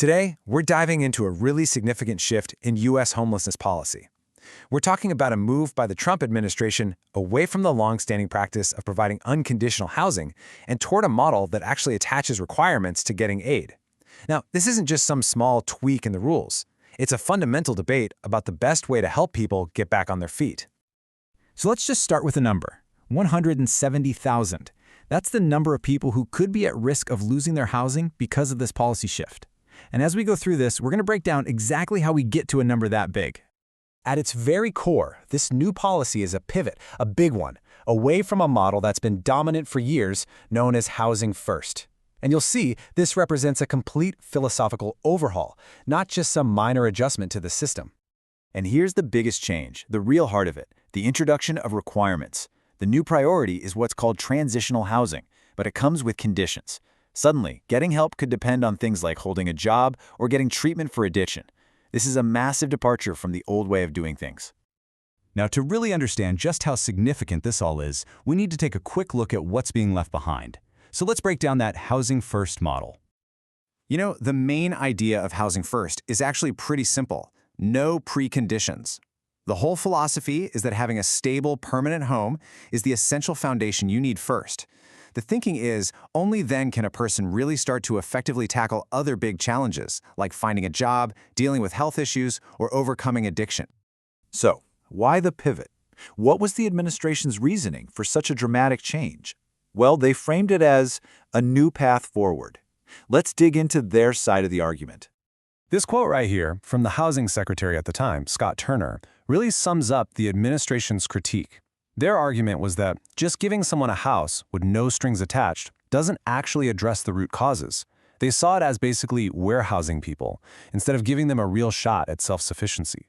Today, we're diving into a really significant shift in U.S. homelessness policy. We're talking about a move by the Trump administration away from the long-standing practice of providing unconditional housing and toward a model that actually attaches requirements to getting aid. Now, this isn't just some small tweak in the rules. It's a fundamental debate about the best way to help people get back on their feet. So let's just start with a number, 170,000. That's the number of people who could be at risk of losing their housing because of this policy shift. And as we go through this, we're going to break down exactly how we get to a number that big. At its very core, this new policy is a pivot, a big one, away from a model that's been dominant for years, known as housing first. And you'll see this represents a complete philosophical overhaul, not just some minor adjustment to the system. And here's the biggest change, the real heart of it, the introduction of requirements. The new priority is what's called transitional housing, but it comes with conditions. Suddenly, getting help could depend on things like holding a job or getting treatment for addiction. This is a massive departure from the old way of doing things. Now, to really understand just how significant this all is, we need to take a quick look at what's being left behind. So let's break down that housing first model. You know, the main idea of housing first is actually pretty simple. No preconditions. The whole philosophy is that having a stable, permanent home is the essential foundation you need first. The thinking is, only then can a person really start to effectively tackle other big challenges, like finding a job, dealing with health issues, or overcoming addiction. So, why the pivot? What was the administration's reasoning for such a dramatic change? Well, they framed it as a new path forward. Let's dig into their side of the argument. This quote right here from the housing secretary at the time, Scott Turner, really sums up the administration's critique. Their argument was that just giving someone a house with no strings attached doesn't actually address the root causes. They saw it as basically warehousing people, instead of giving them a real shot at self-sufficiency.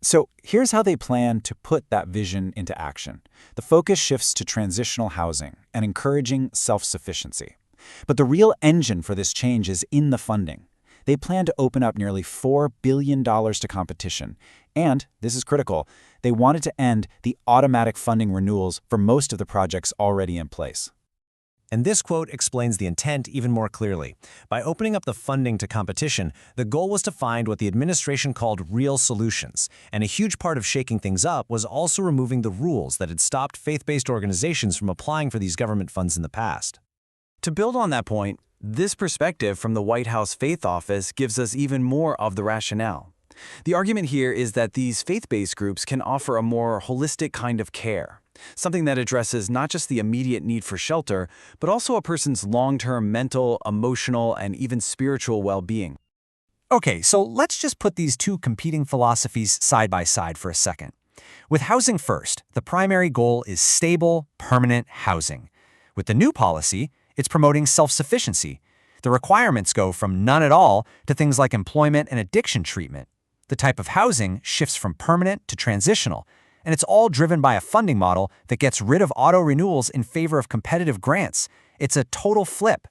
So here's how they plan to put that vision into action. The focus shifts to transitional housing and encouraging self-sufficiency. But the real engine for this change is in the funding. They plan to open up nearly $4 billion to competition. And, this is critical, they wanted to end the automatic funding renewals for most of the projects already in place. And this quote explains the intent even more clearly. By opening up the funding to competition, the goal was to find what the administration called real solutions. And a huge part of shaking things up was also removing the rules that had stopped faith-based organizations from applying for these government funds in the past. To build on that point, this perspective from the White House Faith Office gives us even more of the rationale. The argument here is that these faith-based groups can offer a more holistic kind of care, something that addresses not just the immediate need for shelter, but also a person's long-term mental, emotional, and even spiritual well-being. Okay, so let's just put these two competing philosophies side by side for a second. With housing first, the primary goal is stable, permanent housing. With the new policy, it's promoting self-sufficiency. The requirements go from none at all to things like employment and addiction treatment. The type of housing shifts from permanent to transitional, and it's all driven by a funding model that gets rid of auto-renewals in favor of competitive grants. It's a total flip.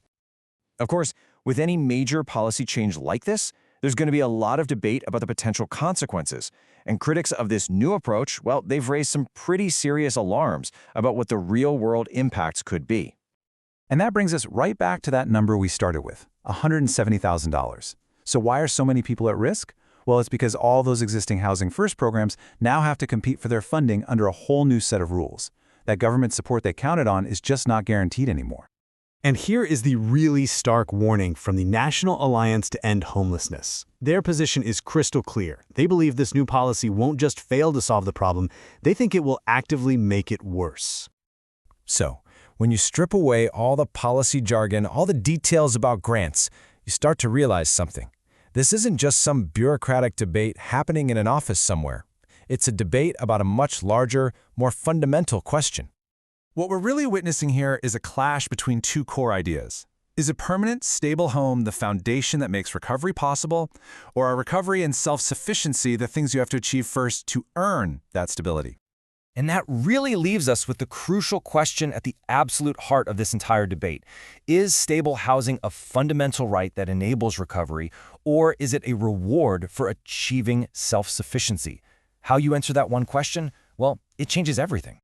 Of course, with any major policy change like this, there's going to be a lot of debate about the potential consequences. And critics of this new approach, well, they've raised some pretty serious alarms about what the real-world impacts could be. And that brings us right back to that number we started with, $170,000. So why are so many people at risk? Well, it's because all those existing Housing First programs now have to compete for their funding under a whole new set of rules. That government support they counted on is just not guaranteed anymore. And here is the really stark warning from the National Alliance to End Homelessness. Their position is crystal clear. They believe this new policy won't just fail to solve the problem, they think it will actively make it worse. So, when you strip away all the policy jargon, all the details about grants, you start to realize something. This isn't just some bureaucratic debate happening in an office somewhere. It's a debate about a much larger, more fundamental question. What we're really witnessing here is a clash between two core ideas. Is a permanent, stable home the foundation that makes recovery possible, or are recovery and self-sufficiency the things you have to achieve first to earn that stability? And that really leaves us with the crucial question at the absolute heart of this entire debate. Is stable housing a fundamental right that enables recovery, or is it a reward for achieving self-sufficiency? How you answer that one question? Well, it changes everything.